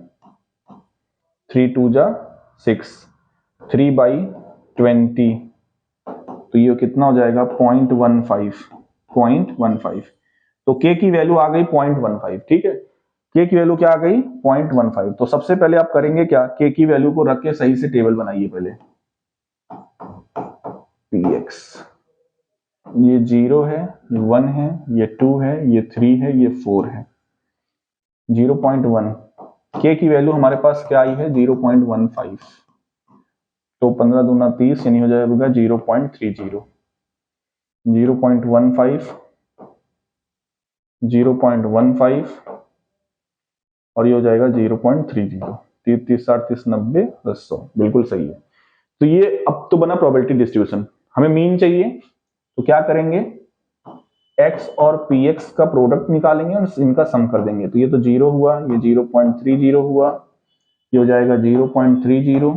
3 2 जा 6, 3/20, तो ये कितना हो जाएगा 0.15। तो k की वैल्यू आ गई 0.15। ठीक है, k की वैल्यू क्या आ गई 0.15। तो सबसे पहले आप करेंगे क्या, k की वैल्यू को रख के सही से टेबल बनाइए पहले। px ये 0 है, ये 1 है, ये 2 है, ये 3 है, ये 4 है। 0.1 k की वैल्यू हमारे पास क्या आई है 0.15, तो 15 दूना 30 यानी हो जाएगा 0.30, 0.15 0.15 और ये हो जाएगा 0.30। 30 30 60 30 90 10 100, बिल्कुल सही है। तो ये अब तो बना प्रोबेबिलिटी डिस्ट्रीब्यूशन। हमें मीन चाहिए, तो क्या करेंगे, x और px का प्रोडक्ट निकालेंगे और इनका सम कर देंगे। तो ये तो 0 हुआ, ये 0.30 हुआ, ये हो जाएगा 0.30,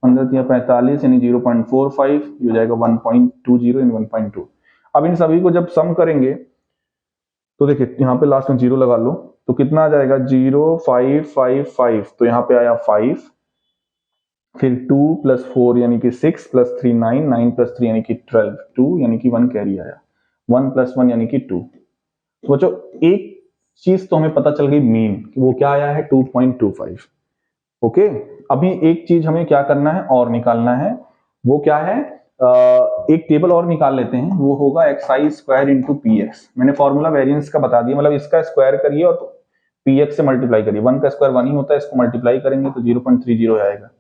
15 45 यानी 0.45, ये हो जाएगा 1.20 यानी 1.2। अब इन सभी को जब सम करेंगे तो देखिए यहाँ पे लास्ट में 0 लगा लो, तो कितना आ जाएगा 0.555, तो यहाँ पे आया 5, फिर 2 प्लस 4 यानी कि 6 प्लस 3 9, 9 प्लस 3 यानी कि 12, 2 यानी कि 1 कैरी आया, 1 प्लस 1 यानी कि 2। तो बच्चों एक चीज तो हमें पता चल गई मीन, वो क्या आया है 2.25। ओके, अभी एक चीज हमें क्या करना है और निकालना है, वो क्या है, एक टेबल और निकाल लेते हैं, वो होगा x i square into p x. मैंने फॉर्मूला वेरिएंस का बता दिया, मतलब इसका स्क्वायर करिए और पी एक्स से मल्टीप्लाई करिए। 1 का स्क्वायर 1 ही होता है, इसको मल्टीप्लाई करेंगे तो 0.30 आएगा।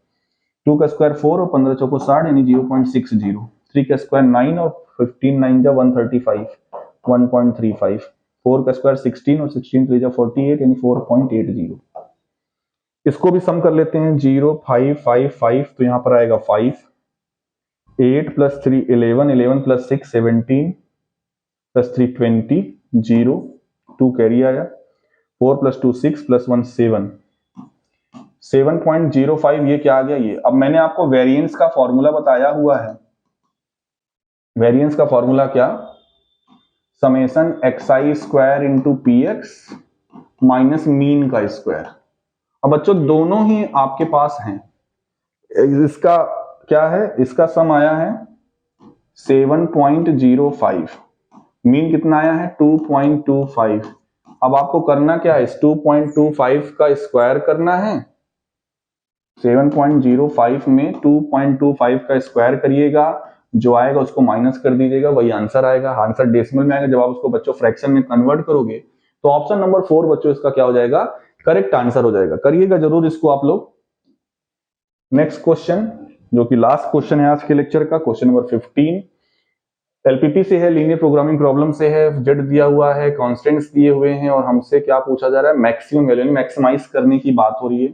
2 का स्क्वायर 4 और 15 चौको 60 यानी 0.60। 3 का स्क्वायर 9 और 15 9 जा 135, 1.35। 4 का स्क्वायर 16 और 16 3 जा 48 यानी 4.80। इसको भी सम कर लेते हैं, 0.555, तो यहां पर आएगा 5, 8 प्लस 3 11, 11 प्लस 6 17 प्लस 3 20, 0 2 कैरी आया, 4 प्लस 2 6 प्लस 1 7, 7.05, ये क्या आ गया ये। अब मैंने आपको वेरिएंस का फॉर्मूला बताया हुआ है, वेरिएंस का फॉर्मूला क्या, summation x i square into p x minus mean का स्क्वायर। अब बच्चों दोनों ही आपके पास हैं, इसका क्या है, इसका सम आया है 7.05, मीन कितना आया है 2.25। अब आपको करना क्या है, इस 2.25 का स्क्वायर करना है, 7.05 में 2.25 का स्क्वायर करिएगा, जो आएगा उसको माइनस कर दीजिएगा, वही आंसर आएगा। आंसर डेसिमल में आएगा। जब आप उसको बच्चों फ्रैक्शन में कन्वर्ट करोगे तो ऑप्शन नंबर 4 बच्चों इसका क्या हो जाएगा, करेक्ट आंसर हो जाएगा। करिएगा जरूर इसको आप लोग। नेक्स्ट क्वेश्चन जो कि लास्ट क्वेश्चन है आज के लेक्चर का, क्वेश्चन नंबर 15 एलपीपी से है, लीनियर प्रोग्रामिंग प्रॉब्लम से है, जेड दिया हुआ है, कांस्टेंट्स दिए हुए हैं और हमसे क्या पूछा जा रहा है, मैक्सिमम वैल्यू मैक्सिमाइज करने की बात हो रही है।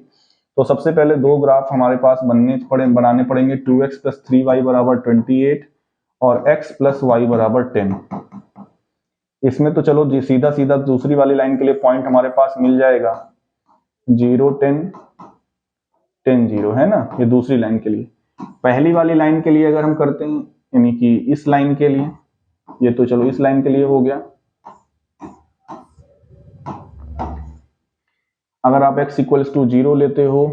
तो सबसे पहले दो ग्राफ हमारे पास बनाने पड़ेंगे, 2x + 3y = 28 और x प्लस वाई बराबर 10। इसमें तो चलो जी सीधा सीधा दूसरी वाली लाइन के लिए पॉइंट हमारे पास मिल जाएगा 0 10 10 0, है ना, ये दूसरी लाइन के लिए। पहली वाली लाइन के लिए अगर हम करते हैं यानी कि इस लाइन के लिए, ये तो चलो इस लाइन के लिए हो गया। अगर आप x इक्वल्स टू 0 लेते हो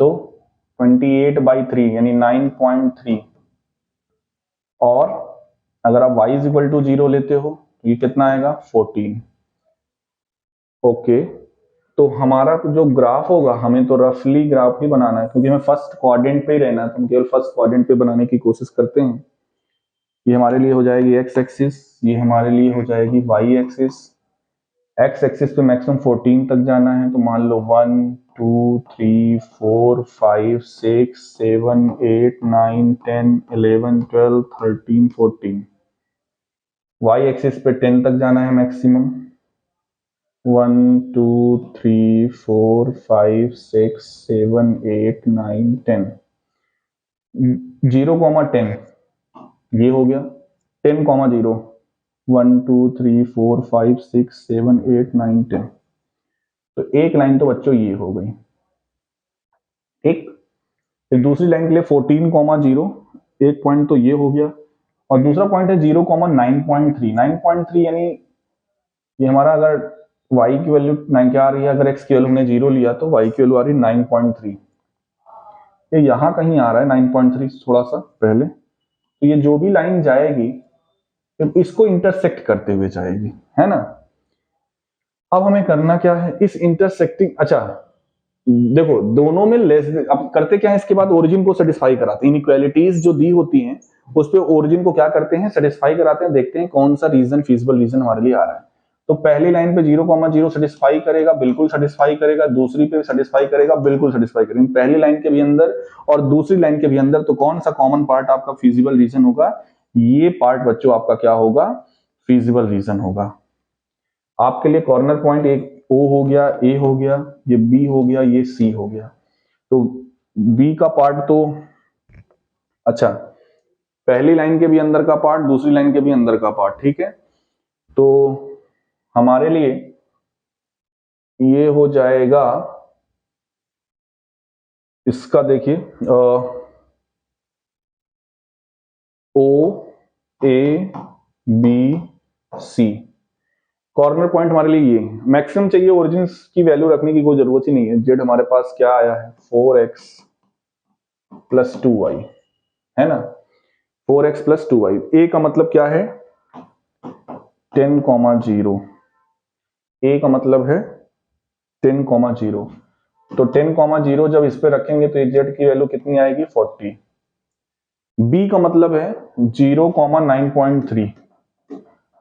तो 28/3 यानी 9.3, और अगर आप y इज इक्वल टू 0 लेते हो तो ये कितना आएगा 14। ओके, तो हमारा जो ग्राफ होगा, हमें तो रफली ग्राफ ही बनाना है क्योंकि हमें फर्स्ट क्वाड्रेंट पे ही रहना है, तो हम केवल फर्स्ट क्वाड्रेंट पे बनाने की कोशिश करते हैं। ये हमारे लिए हो जाएगी x एक्सिस, ये हमारे लिए हो जाएगी y एक्सिस। x एक्सिस पे मैक्सिमम 14 तक जाना है, तो मान लो 1 2 3 4 5 6 7 8 9 10 11 12 13 14। y एक्सिस पे 10 तक जाना है मैक्सिमम, 1 2 3 4 5 6 7 8 9 10। 0,10 ये हो गया, 10,0 1 2 3 4 5 6 7 8 9 10। तो एक लाइन तो बच्चों ये हो गई। एक दूसरी लाइन के लिए 14,0 एक पॉइंट तो ये हो गया, और दूसरा पॉइंट है 0,9.3। 9.3 यानी ये हमारा अगर y की वैल्यू 9 क्या आ रही है, अगर x की वैल्यू हमने 0 लिया तो y की वैल्यू आ रही है 9.3। ये यहां कहीं आ रहा है 9.3 थोड़ा सा पहले, तो ये जो भी लाइन जाएगी तो इसको इंटरसेक्ट करते हुए जाएगी, है ना। अब हमें करना क्या है, इस इंटरसेक्टिंग, अच्छा देखो दोनों में लेस, अब करते क्या है, इसके बाद ओरिजिन को सेटिस्फाई कराते हैं। इनइक्वालिटीज जो दी होती हैं उस पे ओरिजिन को क्या करते हैं, सेटिस्फाई कराते हैं, देखते हैं कौन सा रीजन फीजिबल रीजन हमारे लिए आ रहा है। तो पहली लाइन पे 0,0 सेटिस्फाई करेगा, बिल्कुल सेटिस्फाई करेगा। दूसरी पे सेटिस्फाई करेगा, बिल्कुल सेटिस्फाई करेगा। पहली लाइन के भी अंदर और दूसरी लाइन के भी अंदर तो कौन सा कॉमन पार्ट आपका फीजिबल रीजन होगा, ये पार्ट बच्चों आपका क्या होगा, फीजिबल रीजन होगा। आपके लिए कॉर्नर पॉइंट एक O हो गया, A हो गया, ये B हो गया, ये C हो गया। तो B का पार्ट तो अच्छा, पहली लाइन के भी अंदर का पार्ट, दूसरी लाइन के भी अंदर का पार्ट, ठीक है। तो हमारे लिए ये हो जाएगा, इसका देखिए O A B C corner point हमारे लिए ये मैक्सिमम चाहिए। ओरिजिन की वैल्यू रखने की कोई जरूरत ही नहीं है। जेड हमारे पास क्या आया है 4x प्लस 2y, है ना, 4x प्लस 2y। ए का मतलब क्या है 10,0, ए का मतलब है 10,0। तो 10,0 जब इस पे रखेंगे तो जेड की वैल्यू कितनी आएगी 40। बी का मतलब है 0,9.3।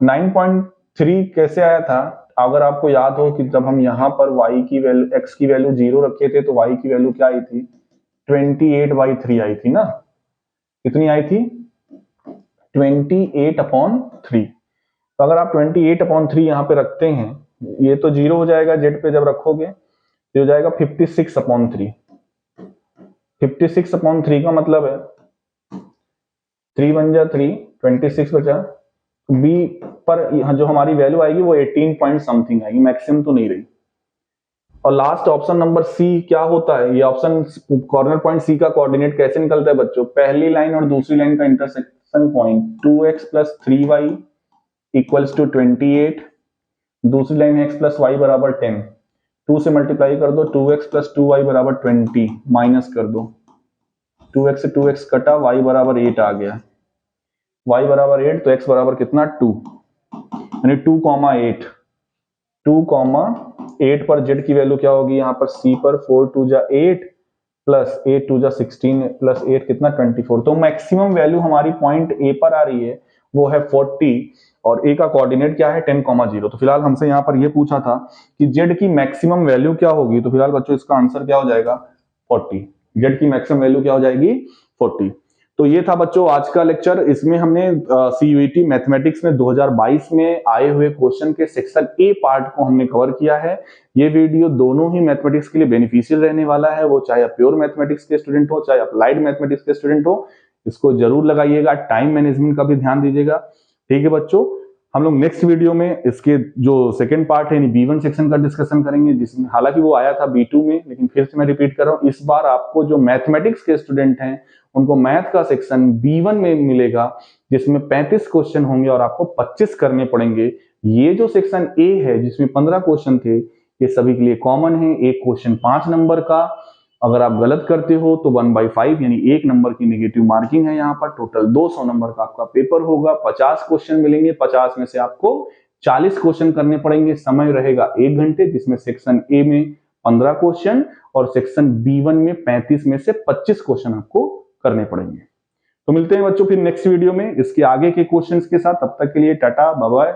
9.3 कैसे आया था, अगर आपको याद हो कि जब हम यहां पर y की वैल्यू, x की वैल्यू 0 रखे थे तो y की वैल्यू क्या आई थी 28/3 आई थी ना। कितनी आई थी 28/3। तो अगर आप 28/3 यहां पे रखते हैं, ये तो 0 हो जाएगा, जेड पे जब रखोगे तो हो जाएगा 56/3। 56/3 का मतलब है 3 बन जा 3, 26 बचा। बी पर यहाँ जो हमारी वैल्यू आएगी वो 18 पॉइंट समथिंग आएगी, मैक्सिमम तो नहीं रही। और लास्ट ऑप्शन नंबर सी क्या होता है, ये ऑप्शन कॉर्नर पॉइंट सी का कोऑर्डिनेट कैसे निकलता है बच्चों, पहली लाइन और दूसरी लाइन का intersection point 2x plus 3y equals to 28। दूसरी लाइन है x प्लस वाई बराबर 10, 2 से मल्टीप्लाई कर दो, 2x प्लस 2y बराबर 20, माइनस कर दो, 2x से 2x कटा, y बराबर 8 आ गया। y बराबर 8 तो x बराबर कितना 2, यानी 2,8। 2,8 पर z की वैल्यू क्या होगी यहाँ पर c पर 4 2 जा 8 प्लस 8 2 जा 16 प्लस 8 कितना 24। तो मैक्सिमम वैल्यू हमारी पॉइंट a पर आ रही है वो है 40, और a का कोऑर्डिनेट क्या है 10,0। तो फिलहाल हमसे यहाँ पर ये पूछा था कि z की मैक्सिमम वैल्यू क्या होगी, तो फिलहाल बच्चों इसका आंसर क्या हो जाएगा 40। z की मैक्सिमम वैल्यू क्या हो जाएगी 40। तो ये था बच्चों आज का लेक्चर। इसमें हमने सीयूईटी मैथमेटिक्स में 2022 में आए हुए क्वेश्चन के सेक्शन ए पार्ट को हमने कवर किया है। ये वीडियो दोनों ही मैथमेटिक्स के लिए बेनिफिशियल रहने वाला है, वो चाहे आप प्योर मैथमेटिक्स के स्टूडेंट हो चाहे अप्लाइड मैथमेटिक्स के स्टूडेंट हो। इसको जरूर लगाइएगा। टाइम मैनेजमेंट का भी ध्यान दीजिएगा। ठीक है बच्चों, हम लोग नेक्स्ट वीडियो में इसके जो सेकंड पार्ट है यानी B1 सेक्शन का डिस्कशन करेंगे, जिसमें हालांकि वो आया था B2 में, लेकिन फिर से मैं रिपीट कर रहा हूँ, इस बार आपको जो मैथमेटिक्स के स्टूडेंट हैं उनको मैथ का सेक्शन B1 में मिलेगा, जिसमें 35 क्वेश्चन होंगे और आपको 25 करने पड़ेंगे। ये जो सेक्शन A है जिसमें 15 क्वेश्चन थे, ये सभी के लिए कॉमन है। एक क्वेश्चन 5 नंबर का, अगर आप गलत करते हो तो 1/5 यानी 1 नंबर की नेगेटिव मार्किंग है। यहाँ पर टोटल 200 नंबर का आपका पेपर होगा। 50 क्वेश्चन मिलेंगे, 50 में से आपको 40 क्वेश्चन करने पड़ेंगे। समय रहेगा 1 घंटे, जिसमें सेक्शन ए में 15 क्वेश्चन और सेक्शन B1 में 35 में से 25 क्वेश्चन आपको करने पड़ेंगे। तो मिलते हैं बच्चों फिर नेक्स्ट वीडियो में इसके आगे के क्वेश्चंस के साथ। तब तक के लिए टाटा, बाय बाय।